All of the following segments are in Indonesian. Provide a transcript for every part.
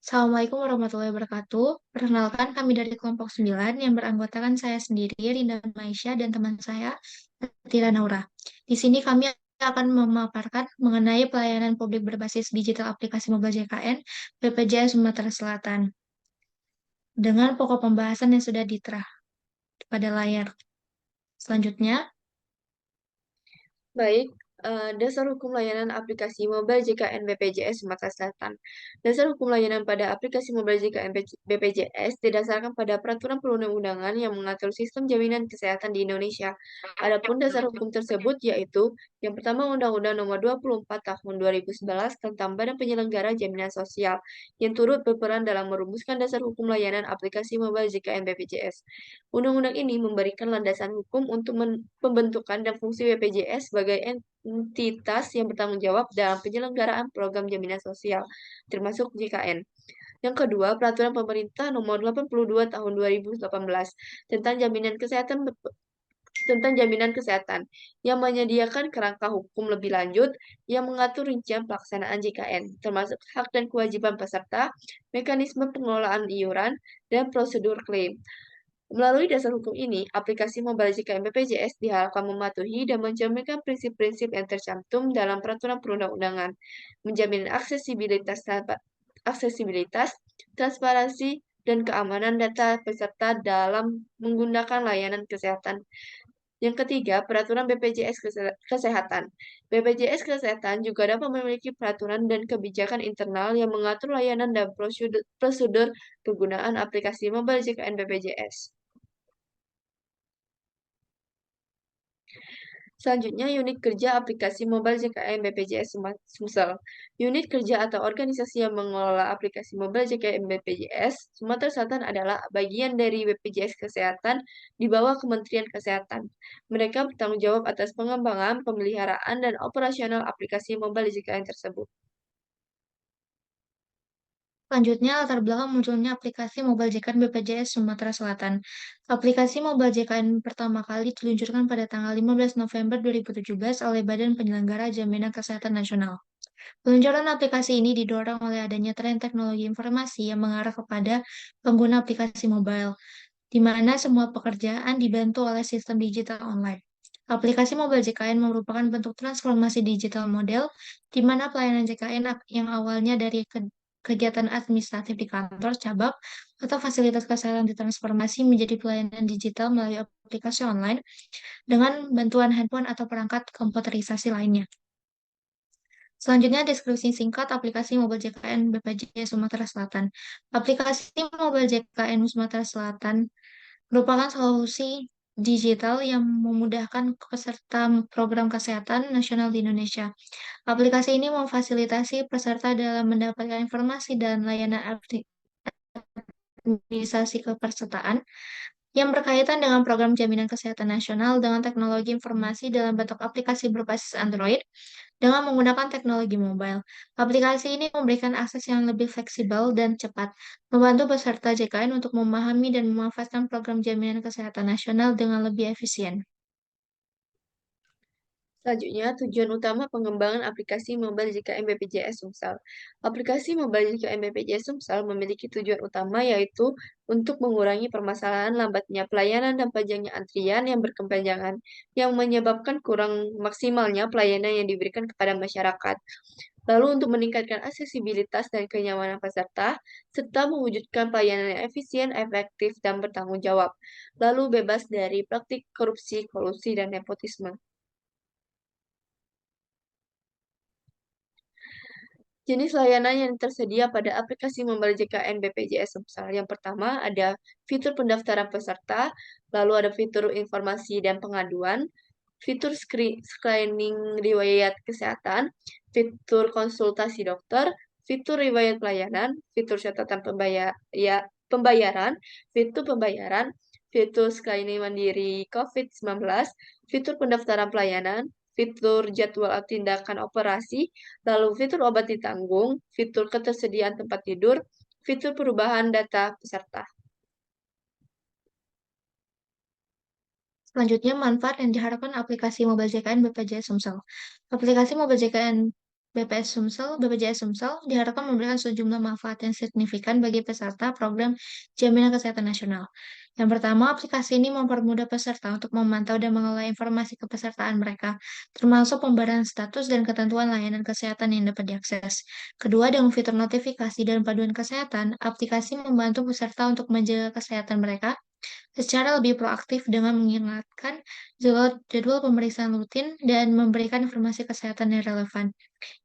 Assalamualaikum warahmatullahi wabarakatuh. Perkenalkan kami dari kelompok 9 yang beranggotakan saya sendiri, Rinda Maisha, dan teman saya, Tira Naura. Di sini kami akan memaparkan mengenai pelayanan publik berbasis digital aplikasi mobile JKN BPJS Sumatera Selatan dengan pokok pembahasan yang sudah ditera pada layar. Selanjutnya, Baik, dasar hukum layanan aplikasi mobile JKN BPJS Sumatera Selatan. Dasar hukum layanan pada aplikasi mobile JKN BPJS didasarkan pada peraturan perundang-undangan yang mengatur sistem jaminan kesehatan di Indonesia. Adapun dasar hukum tersebut yaitu yang pertama Undang-Undang Nomor 24 Tahun 2011 tentang Badan Penyelenggara Jaminan Sosial yang turut berperan dalam merumuskan dasar hukum layanan aplikasi mobile JKN BPJS. Undang-undang ini memberikan landasan hukum untuk pembentukan dan fungsi BPJS sebagai entitas yang bertanggung jawab dalam penyelenggaraan program jaminan sosial, termasuk JKN. Yang kedua, Peraturan Pemerintah Nomor 82 Tahun 2018 tentang jaminan kesehatan yang menyediakan kerangka hukum lebih lanjut yang mengatur rincian pelaksanaan JKN, termasuk hak dan kewajiban peserta, mekanisme pengelolaan iuran, dan prosedur klaim. Melalui dasar hukum ini, aplikasi mobile JKN BPJS diharapkan mematuhi dan mencerminkan prinsip-prinsip yang tercantum dalam peraturan perundang-undangan, menjamin aksesibilitas, transparansi, dan keamanan data peserta dalam menggunakan layanan kesehatan. Yang ketiga, peraturan BPJS Kesehatan. BPJS Kesehatan juga dapat memiliki peraturan dan kebijakan internal yang mengatur layanan dan prosedur penggunaan aplikasi mobile JKN BPJS. Selanjutnya, unit kerja aplikasi mobile JKN BPJS Sumsel. Unit kerja atau organisasi yang mengelola aplikasi mobile JKN BPJS Sumatera Selatan adalah bagian dari BPJS Kesehatan di bawah Kementerian Kesehatan. Mereka bertanggung jawab atas pengembangan, pemeliharaan, dan operasional aplikasi mobile JKN tersebut. selanjutnya latar belakang munculnya aplikasi mobile JKN BPJS Sumatera Selatan. Aplikasi mobile JKN pertama kali diluncurkan pada tanggal 15 November 2017 oleh Badan Penyelenggara Jaminan Kesehatan Nasional. Peluncuran aplikasi ini didorong oleh adanya tren teknologi informasi yang mengarah kepada pengguna aplikasi mobile, di mana semua pekerjaan dibantu oleh sistem digital online. Aplikasi mobile JKN merupakan bentuk transformasi digital model, di mana pelayanan JKN yang awalnya dari kegiatan administratif di kantor, cabang, atau fasilitas kesehatan ditransformasi menjadi pelayanan digital melalui aplikasi online dengan bantuan handphone atau perangkat komputerisasi lainnya. Selanjutnya, deskripsi singkat aplikasi mobile JKN BPJS Sumatera Selatan. Aplikasi mobile JKN Sumatera Selatan merupakan solusi digital yang memudahkan peserta program kesehatan nasional di Indonesia. Aplikasi ini memfasilitasi peserta dalam mendapatkan informasi dan layanan administrasi kepesertaan yang berkaitan dengan program jaminan kesehatan nasional dengan teknologi informasi dalam bentuk aplikasi berbasis Android dengan menggunakan teknologi mobile. Aplikasi ini memberikan akses yang lebih fleksibel dan cepat, membantu peserta JKN untuk memahami dan memanfaatkan program jaminan kesehatan nasional dengan lebih efisien. Selanjutnya, tujuan utama pengembangan aplikasi mobile JKN BPJS Sumsel. Aplikasi mobile JKN BPJS Sumsel memiliki tujuan utama yaitu untuk mengurangi permasalahan lambatnya pelayanan dan panjangnya antrian yang berkepanjangan, yang menyebabkan kurang maksimalnya pelayanan yang diberikan kepada masyarakat. Lalu untuk meningkatkan aksesibilitas dan kenyamanan peserta, serta mewujudkan pelayanan yang efisien, efektif, dan bertanggung jawab. Lalu bebas dari praktik korupsi, kolusi, dan nepotisme. Jenis layanan yang tersedia pada aplikasi mobile JKN BPJS Sumsel. Yang pertama ada fitur pendaftaran peserta, lalu ada fitur informasi dan pengaduan, fitur screening riwayat kesehatan, fitur konsultasi dokter, fitur riwayat pelayanan, fitur catatan pembayaran, fitur pembayaran, fitur screening mandiri COVID-19, fitur pendaftaran pelayanan, fitur jadwal tindakan operasi, lalu fitur obat ditanggung, fitur ketersediaan tempat tidur, fitur perubahan data peserta. Selanjutnya, manfaat yang diharapkan aplikasi mobile JKN BPJS Sumsel. Aplikasi mobile JKN BPJS Sumsel diharapkan memberikan sejumlah manfaat yang signifikan bagi peserta program Jaminan Kesehatan Nasional. Yang pertama, aplikasi ini mempermudah peserta untuk memantau dan mengelola informasi kepesertaan mereka, termasuk pembaruan status dan ketentuan layanan kesehatan yang dapat diakses. Kedua, dengan fitur notifikasi dan panduan kesehatan, aplikasi membantu peserta untuk menjaga kesehatan mereka secara lebih proaktif dengan mengingatkan jadwal pemeriksaan rutin dan memberikan informasi kesehatan yang relevan.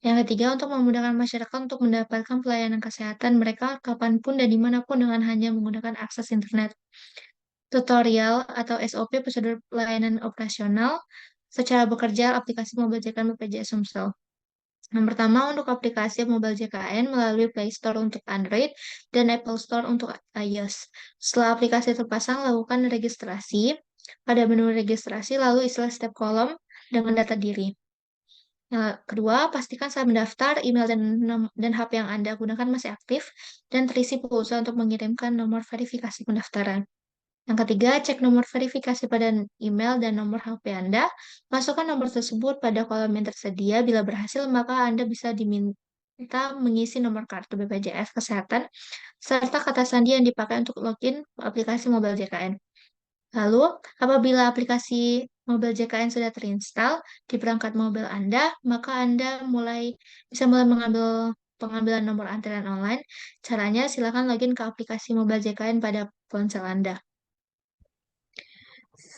Yang ketiga, untuk memudahkan masyarakat untuk mendapatkan pelayanan kesehatan mereka kapanpun dan dimanapun dengan hanya menggunakan akses internet. Tutorial atau SOP prosedur pelayanan operasional secara bekerja aplikasi mobile JKN BPJS Sumsel. Yang pertama, untuk aplikasi mobile JKN melalui Play Store untuk Android dan Apple Store untuk iOS. Setelah aplikasi terpasang, lakukan registrasi. Pada menu registrasi, lalu isi setiap kolom dengan data diri. Yang kedua, pastikan saat mendaftar, email dan HP yang Anda gunakan masih aktif dan terisi pulsa untuk mengirimkan nomor verifikasi pendaftaran. Yang ketiga, cek nomor verifikasi pada email dan nomor HP Anda. Masukkan nomor tersebut pada kolom yang tersedia. Bila berhasil, maka Anda bisa diminta mengisi nomor kartu BPJS Kesehatan serta kata sandi yang dipakai untuk login aplikasi mobile JKN. Lalu, apabila aplikasi mobile JKN sudah terinstall di perangkat mobile Anda, maka Anda bisa mulai mengambil pengambilan nomor antrian online. Caranya, silakan login ke aplikasi mobile JKN pada ponsel Anda.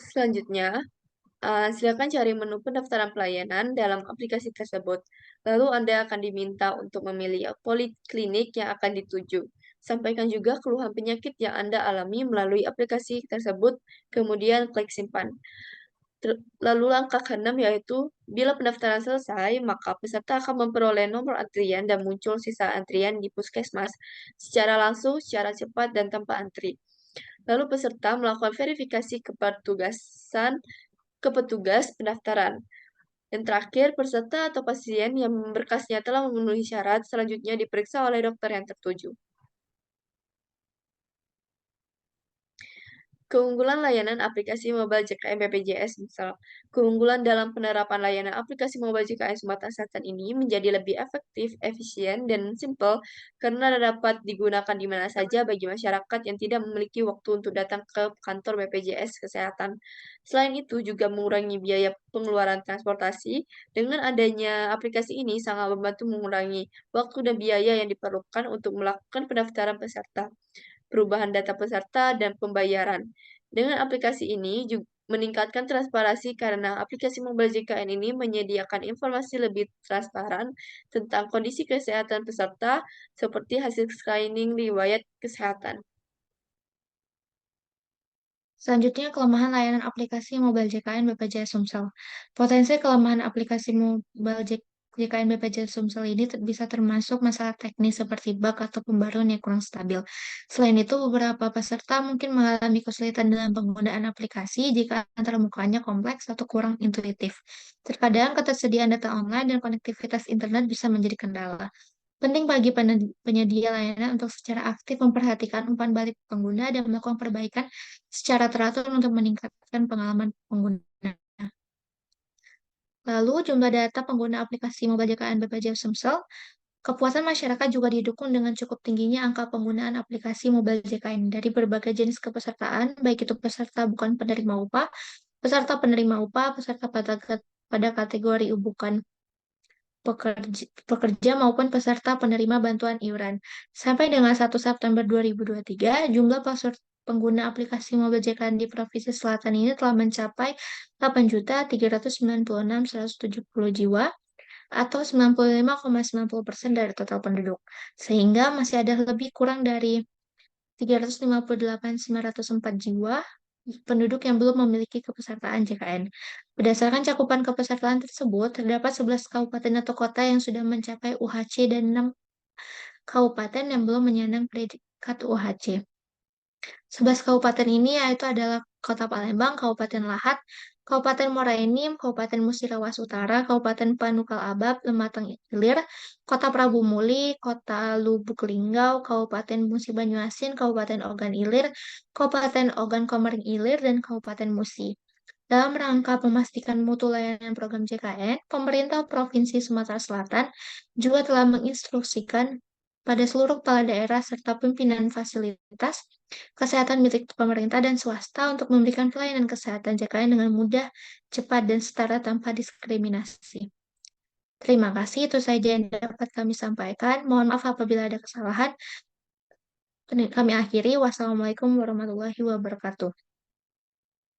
Selanjutnya, silakan cari menu pendaftaran pelayanan dalam aplikasi tersebut. Lalu Anda akan diminta untuk memilih poliklinik yang akan dituju. Sampaikan juga keluhan penyakit yang Anda alami melalui aplikasi tersebut, kemudian klik simpan. Lalu langkah keenam yaitu, bila pendaftaran selesai, maka peserta akan memperoleh nomor antrian dan muncul sisa antrian di puskesmas secara langsung, secara cepat, dan tanpa antri. Lalu peserta melakukan verifikasi ke petugas pendaftaran. Dan terakhir, peserta atau pasien yang berkasnya telah memenuhi syarat selanjutnya diperiksa oleh dokter yang tertuju. Keunggulan layanan aplikasi mobile JKN BPJS misal. Keunggulan dalam penerapan layanan aplikasi mobile JKN Sumatera Selatan ini menjadi lebih efektif, efisien, dan simpel karena dapat digunakan di mana saja bagi masyarakat yang tidak memiliki waktu untuk datang ke kantor BPJS Kesehatan. Selain itu juga mengurangi biaya pengeluaran transportasi. Dengan adanya aplikasi ini sangat membantu mengurangi waktu dan biaya yang diperlukan untuk melakukan pendaftaran peserta, perubahan data peserta, dan pembayaran. Dengan aplikasi ini juga meningkatkan transparansi karena aplikasi mobile JKN ini menyediakan informasi lebih transparan tentang kondisi kesehatan peserta seperti hasil screening riwayat kesehatan. Selanjutnya, kelemahan layanan aplikasi mobile JKN BPJS Sumsel. Potensi kelemahan aplikasi mobile JKN BPJS Sumsel ini bisa termasuk masalah teknis seperti bug atau pembaruan yang kurang stabil. Selain itu, beberapa peserta mungkin mengalami kesulitan dalam penggunaan aplikasi jika antarmukanya kompleks atau kurang intuitif. Terkadang ketersediaan data online dan konektivitas internet bisa menjadi kendala. Penting bagi penyedia layanan untuk secara aktif memperhatikan umpan balik pengguna dan melakukan perbaikan secara teratur untuk meningkatkan pengalaman pengguna. Lalu, jumlah data pengguna aplikasi mobile JKN BPJS Sumsel, kepuasan masyarakat juga didukung dengan cukup tingginya angka penggunaan aplikasi mobile JKN dari berbagai jenis kepesertaan, baik itu peserta bukan penerima upah, peserta pada kategori bukan pekerja maupun peserta penerima bantuan iuran. Sampai dengan 1 September 2023, jumlah pengguna aplikasi mobile JKN di Provinsi Selatan ini telah mencapai 8.396.170 jiwa atau 95,90% dari total penduduk. Sehingga masih ada lebih kurang dari 358.904 jiwa penduduk yang belum memiliki kepesertaan JKN. Berdasarkan cakupan kepesertaan tersebut, terdapat 11 kabupaten atau kota yang sudah mencapai UHC dan 6 kabupaten yang belum menyandang predikat UHC. 11 kabupaten ini yaitu adalah Kota Palembang, Kabupaten Lahat, Kabupaten Muara Enim, Kabupaten Musirawas Utara, Kabupaten Panukal Abab, Lematang Ilir, Kota Prabu Muli, Kota Lubuk Linggau, Kabupaten Musi Banyuasin, Kabupaten Ogan Ilir, Kabupaten Ogan Komering Ilir, dan Kabupaten Musi. Dalam rangka memastikan mutu layanan program JKN, pemerintah Provinsi Sumatera Selatan juga telah menginstruksikan pada seluruh kepala daerah serta pimpinan fasilitas kesehatan milik pemerintah dan swasta untuk memberikan pelayanan kesehatan JKN dengan mudah, cepat, dan setara tanpa diskriminasi. Terima kasih, itu saja yang dapat kami sampaikan. Mohon maaf apabila ada kesalahan. Kami akhiri. Wassalamualaikum warahmatullahi wabarakatuh.